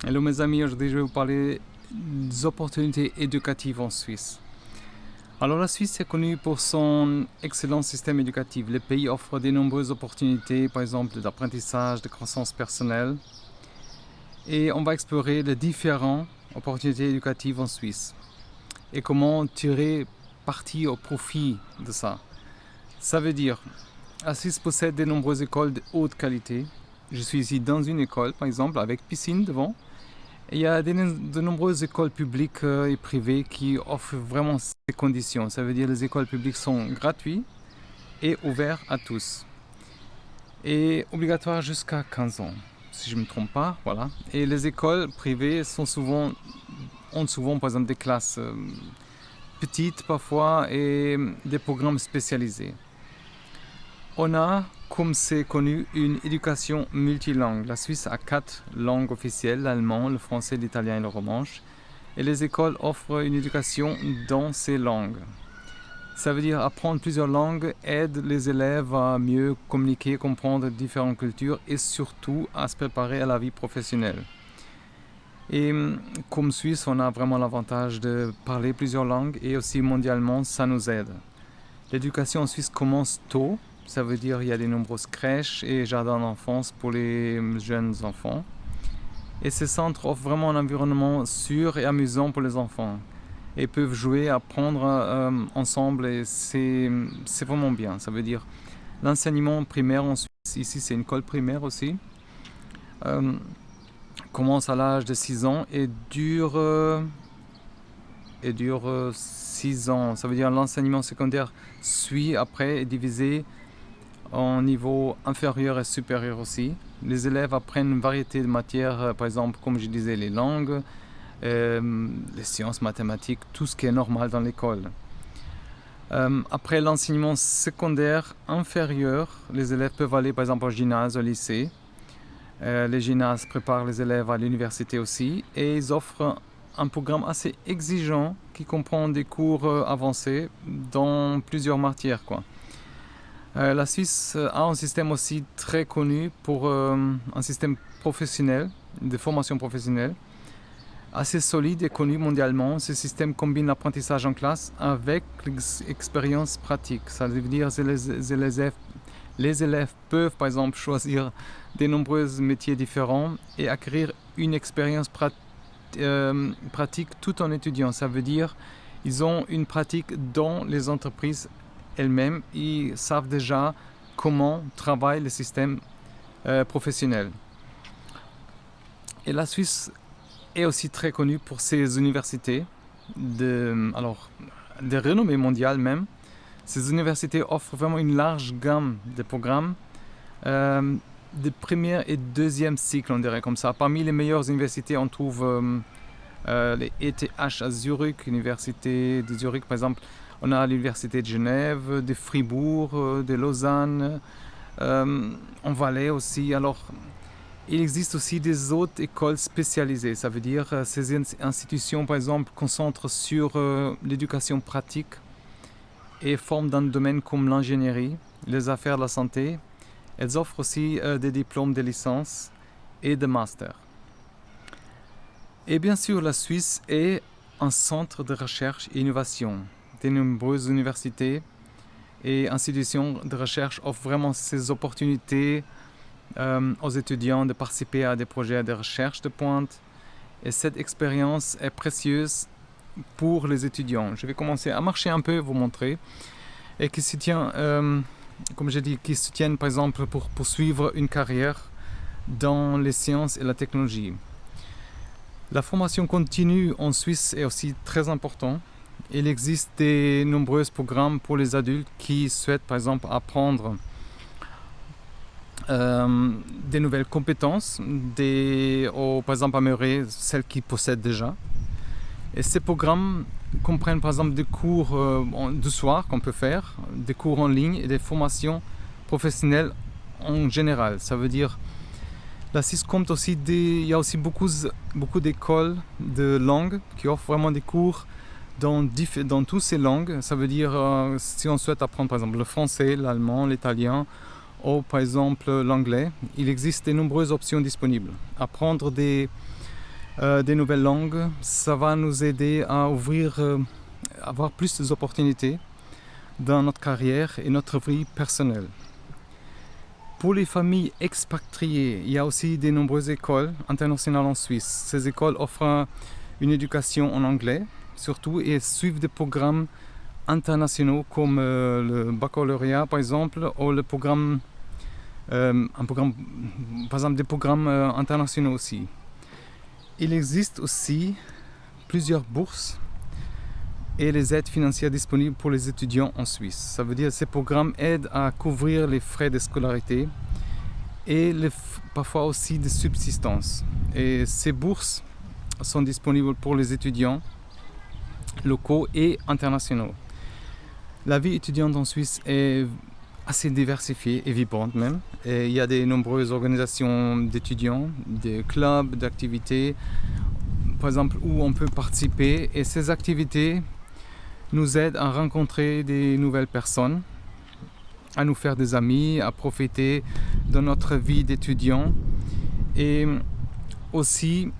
Hello mes amis, aujourd'hui je vais vous parler des opportunités éducatives en Suisse. Alors la Suisse est connue pour son excellent système éducatif. Le pays offre de nombreuses opportunités, par exemple d'apprentissage, de croissance personnelle. Et on va explorer les différentes opportunités éducatives en Suisse et comment tirer parti au profit de ça. Ça veut dire, la Suisse possède de nombreuses écoles de haute qualité. Je suis ici dans une école, par exemple, avec piscine devant. Et il y a de nombreuses écoles publiques et privées qui offrent vraiment ces conditions. Ça veut dire que les écoles publiques sont gratuites et ouvertes à tous. Et obligatoires jusqu'à 15 ans, si je ne me trompe pas. Voilà. Et les écoles privées ont souvent, par exemple, des classes petites parfois et des programmes spécialisés. On a, comme c'est connu, une éducation multilingue. La Suisse a 4 langues officielles, l'allemand, le français, l'italien et le romanche. Et les écoles offrent une éducation dans ces langues. Ça veut dire apprendre plusieurs langues aide les élèves à mieux communiquer, comprendre différentes cultures et surtout à se préparer à la vie professionnelle. Et comme Suisse, on a vraiment l'avantage de parler plusieurs langues et aussi mondialement, ça nous aide. L'éducation en Suisse commence tôt. Ça veut dire qu'il y a de nombreuses crèches et jardins d'enfance pour les jeunes enfants. Et ces centres offrent vraiment un environnement sûr et amusant pour les enfants. Et peuvent jouer, apprendre ensemble et c'est vraiment bien. Ça veut dire l'enseignement primaire en Suisse, ici c'est une école primaire aussi, commence à l'âge de 6 ans et dure 6 ans. Ça veut dire l'enseignement secondaire suit après est divisé en niveau inférieur et supérieur aussi. Les élèves apprennent une variété de matières, par exemple, comme je disais, les langues, les sciences, mathématiques, tout ce qui est normal dans l'école. Après l'enseignement secondaire inférieur, les élèves peuvent aller par exemple au gymnase, au lycée. Les gymnases préparent les élèves à l'université aussi et ils offrent un programme assez exigeant qui comprend des cours avancés dans plusieurs matières, quoi. La Suisse a un système aussi très connu pour un système professionnel, de formation professionnelle, assez solide et connu mondialement. Ce système combine l'apprentissage en classe avec l'expérience pratique. Ça veut dire que les élèves peuvent par exemple choisir de nombreux métiers différents et acquérir une expérience pratique tout en étudiant. Ça veut dire qu'ils ont une pratique dans les entreprises elles-mêmes, ils savent déjà comment travaille le système professionnel. Et la Suisse est aussi très connue pour ses universités, de renommée mondiale même. Ces universités offrent vraiment une large gamme de programmes de premier et deuxième cycle, on dirait comme ça. Parmi les meilleures universités, on trouve les ETH à Zurich, l'université de Zurich par exemple. On a l'université de Genève, de Fribourg, de Lausanne, en Valais aussi. Alors, il existe aussi des autres écoles spécialisées. Ça veut dire que ces institutions, par exemple, concentrent sur l'éducation pratique et forment dans le domaine comme l'ingénierie, les affaires de la santé. Elles offrent aussi des diplômes de licence et de master. Et bien sûr, la Suisse est un centre de recherche et innovation. De nombreuses universités et institutions de recherche offrent vraiment ces opportunités aux étudiants de participer à des projets de recherche de pointe. Et cette expérience est précieuse pour les étudiants. Je vais commencer à marcher un peu, vous montrer. Et qui se tient, comme j'ai dit, qui se tiennent par exemple pour poursuivre une carrière dans les sciences et la technologie. La formation continue en Suisse est aussi très importante. Il existe de nombreux programmes pour les adultes qui souhaitent par exemple apprendre des nouvelles compétences, par exemple améliorer celles qu'ils possèdent déjà. Et ces programmes comprennent par exemple des cours du soir qu'on peut faire, des cours en ligne et des formations professionnelles en général. Ça veut dire la Suisse compte aussi il y a aussi beaucoup d'écoles de langues qui offrent vraiment des cours dans toutes ces langues. Ça veut dire si on souhaite apprendre par exemple le français, l'allemand, l'italien ou par exemple l'anglais, il existe de nombreuses options disponibles. Apprendre des des nouvelles langues. Ça va nous aider à avoir plus d'opportunités dans notre carrière et notre vie personnelle. Pour les familles expatriées, il y a aussi de nombreuses écoles internationales en Suisse. Ces écoles offrent une éducation en anglais, surtout, et suivent des programmes internationaux comme le baccalauréat, par exemple, ou le programme, par exemple, des programmes internationaux aussi. Il existe aussi plusieurs bourses et les aides financières disponibles pour les étudiants en Suisse. Ça veut dire que ces programmes aident à couvrir les frais de scolarité et parfois aussi de subsistance. Et ces bourses sont disponibles pour les étudiants locaux et internationaux. La vie étudiante en Suisse est assez diversifiée et vibrante même. Et il y a de nombreuses organisations d'étudiants, des clubs d'activités, par exemple, où on peut participer. Et ces activités nous aident à rencontrer des nouvelles personnes, à nous faire des amis, à profiter de notre vie d'étudiant. Et aussi,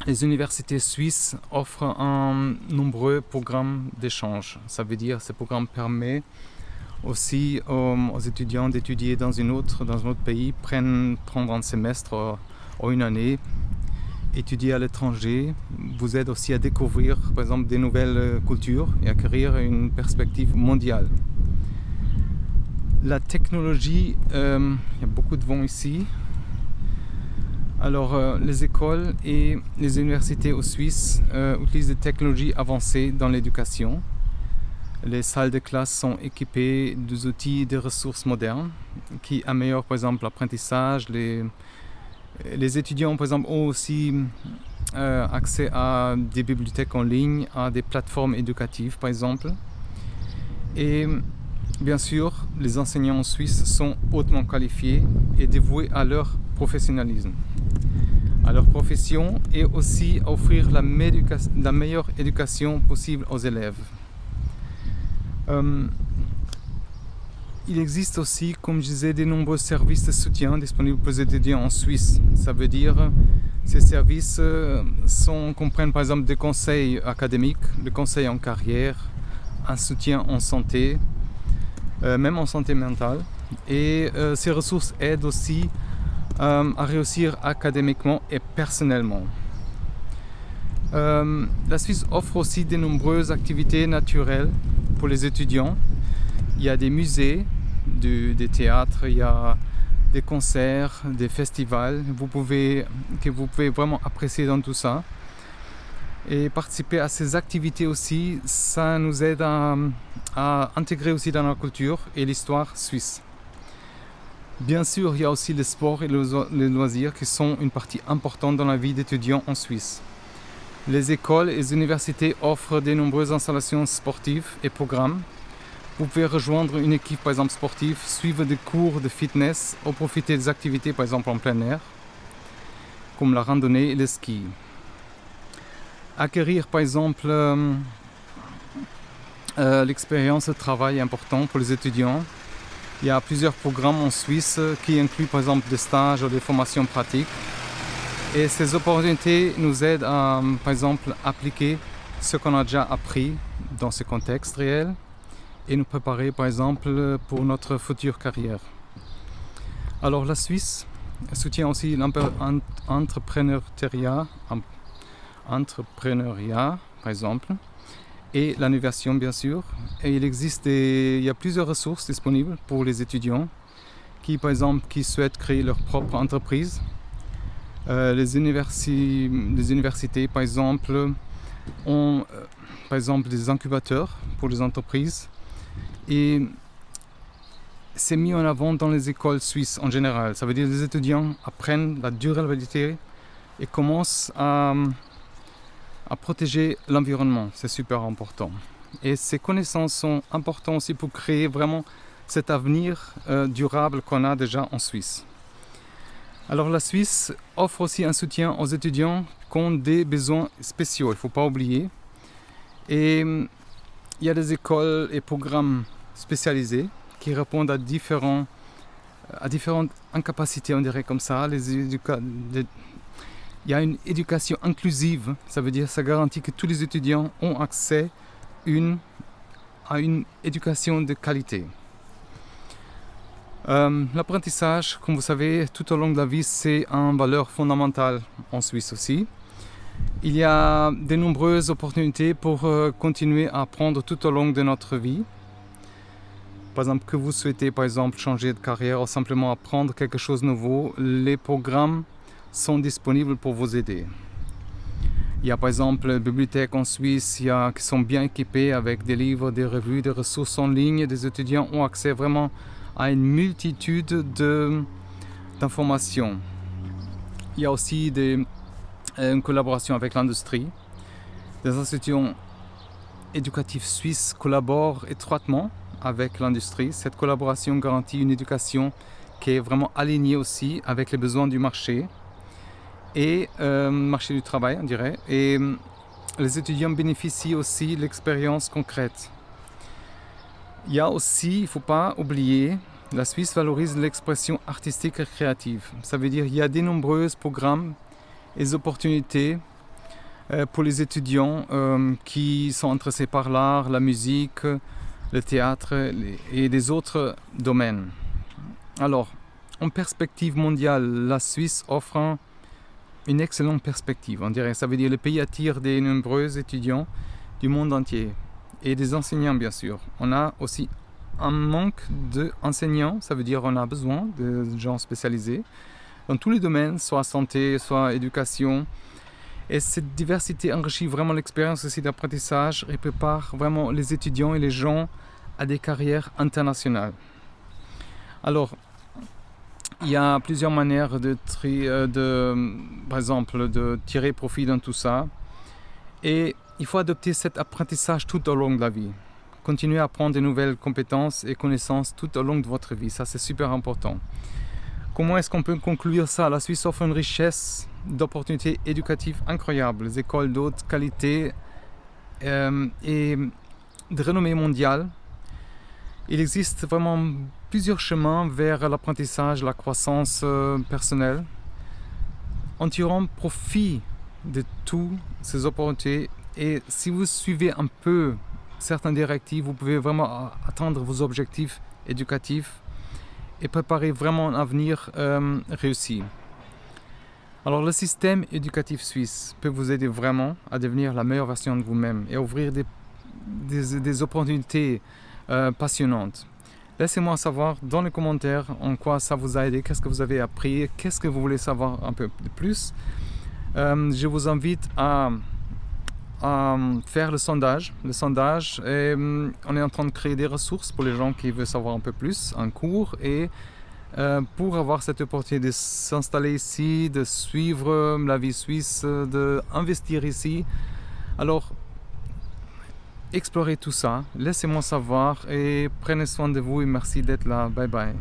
les universités suisses offrent un nombreux programmes d'échange. Ça veut dire que ce programme permet aussi aux étudiants d'étudier dans un autre pays, prendre un semestre ou une année, étudier à l'étranger, vous aide aussi à découvrir par exemple des nouvelles cultures et acquérir une perspective mondiale. La technologie, il y a beaucoup de vent ici. Alors les écoles et les universités en Suisse utilisent des technologies avancées dans l'éducation. Les salles de classe sont équipées des outils et des ressources modernes qui améliorent par exemple l'apprentissage. Les étudiants par exemple ont aussi accès à des bibliothèques en ligne, à des plateformes éducatives par exemple. Et bien sûr, les enseignants en Suisse sont hautement qualifiés et dévoués à leur professionnalisme, à leur profession, et aussi à offrir la meilleure éducation possible aux élèves. Il existe aussi, comme je disais, de nombreux services de soutien disponibles pour les étudiants en Suisse. Ça veut dire que ces services comprennent par exemple des conseils académiques, des conseils en carrière, un soutien en santé, même en santé mentale. Et ces ressources aident aussi à réussir académiquement et personnellement. La Suisse offre aussi de nombreuses activités naturelles pour les étudiants. Il y a des musées, des théâtres, il y a des concerts, des festivals que vous pouvez vraiment apprécier dans tout ça. Et participer à ces activités aussi, ça nous aide à intégrer aussi dans la culture et l'histoire suisse. Bien sûr, il y a aussi les sports et les loisirs qui sont une partie importante dans la vie d'étudiants en Suisse. Les écoles et les universités offrent de nombreuses installations sportives et programmes. Vous pouvez rejoindre une équipe par exemple sportive, suivre des cours de fitness ou profiter des activités par exemple en plein air, comme la randonnée et le ski. Acquérir par exemple l'expérience de travail est important pour les étudiants. Il y a plusieurs programmes en Suisse qui incluent par exemple des stages ou des formations pratiques. Et ces opportunités nous aident à, par exemple, appliquer ce qu'on a déjà appris dans ce contexte réel et nous préparer, par exemple, pour notre future carrière. Alors, la Suisse soutient aussi l'entrepreneuriat, par exemple, et l'innovation, bien sûr. Et il y a plusieurs ressources disponibles pour les étudiants qui souhaitent créer leur propre entreprise. Les universités, par exemple, ont des incubateurs pour les entreprises, et c'est mis en avant dans les écoles suisses en général. Ça veut dire que les étudiants apprennent la durabilité et commencent à protéger l'environnement. C'est super important. Et ces connaissances sont importantes aussi pour créer vraiment cet avenir durable qu'on a déjà en Suisse. Alors la Suisse offre aussi un soutien aux étudiants qui ont des besoins spéciaux, il ne faut pas oublier. Et il y a des écoles et programmes spécialisés qui répondent à différentes incapacités, on dirait comme ça. Il y a une éducation inclusive, ça veut dire que ça garantit que tous les étudiants ont accès à une éducation de qualité. L'apprentissage, comme vous savez, tout au long de la vie, c'est une valeur fondamentale en Suisse aussi. Il y a de nombreuses opportunités pour continuer à apprendre tout au long de notre vie. Par exemple, que vous souhaitez changer de carrière ou simplement apprendre quelque chose de nouveau, les programmes sont disponibles pour vous aider. Il y a par exemple des bibliothèques en Suisse qui sont bien équipées avec des livres, des revues, des ressources en ligne. Des étudiants ont accès vraiment à une multitude d'informations. Il y a aussi une collaboration avec l'industrie. Des institutions éducatives suisses collaborent étroitement avec l'industrie. Cette collaboration garantit une éducation qui est vraiment alignée aussi avec les besoins du marché et marché du travail, on dirait. Et les étudiants bénéficient aussi de l'expérience concrète. Il y a aussi, il ne faut pas oublier, la Suisse valorise l'expression artistique et créative. Ça veut dire qu'il y a de nombreux programmes et opportunités pour les étudiants qui sont intéressés par l'art, la musique, le théâtre et des autres domaines. Alors, en perspective mondiale, la Suisse offre une excellente perspective. On dirait, ça veut dire que le pays attire de nombreux étudiants du monde entier et des enseignants bien sûr. On a aussi un manque d'enseignants, ça veut dire qu'on a besoin de gens spécialisés dans tous les domaines, soit santé, soit éducation. Et cette diversité enrichit vraiment l'expérience aussi d'apprentissage et prépare vraiment les étudiants et les gens à des carrières internationales. Alors, il y a plusieurs manières par exemple, de tirer profit dans tout ça. Et il faut adopter cet apprentissage tout au long de la vie. Continuez à apprendre de nouvelles compétences et connaissances tout au long de votre vie. Ça, c'est super important. Comment est-ce qu'on peut conclure ça? La Suisse offre une richesse d'opportunités éducatives incroyables. Les écoles d'haute qualité et de renommée mondiale. Il existe vraiment plusieurs chemins vers l'apprentissage, la croissance personnelle. En tirant profit de toutes ces opportunités, et si vous suivez un peu certaines directives, vous pouvez vraiment atteindre vos objectifs éducatifs et préparer vraiment un avenir réussi. Alors le système éducatif suisse peut vous aider vraiment à devenir la meilleure version de vous-même et ouvrir des opportunités passionnantes. Laissez-moi savoir dans les commentaires en quoi ça vous a aidé, qu'est-ce que vous avez appris, qu'est-ce que vous voulez savoir un peu de plus. Je vous invite à faire le sondage. Et, on est en train de créer des ressources pour les gens qui veulent savoir un peu plus, un cours, et pour avoir cette opportunité de s'installer ici, de suivre la vie suisse, d'investir ici. Alors, explorez tout ça, laissez-moi savoir et prenez soin de vous et merci d'être là. Bye bye.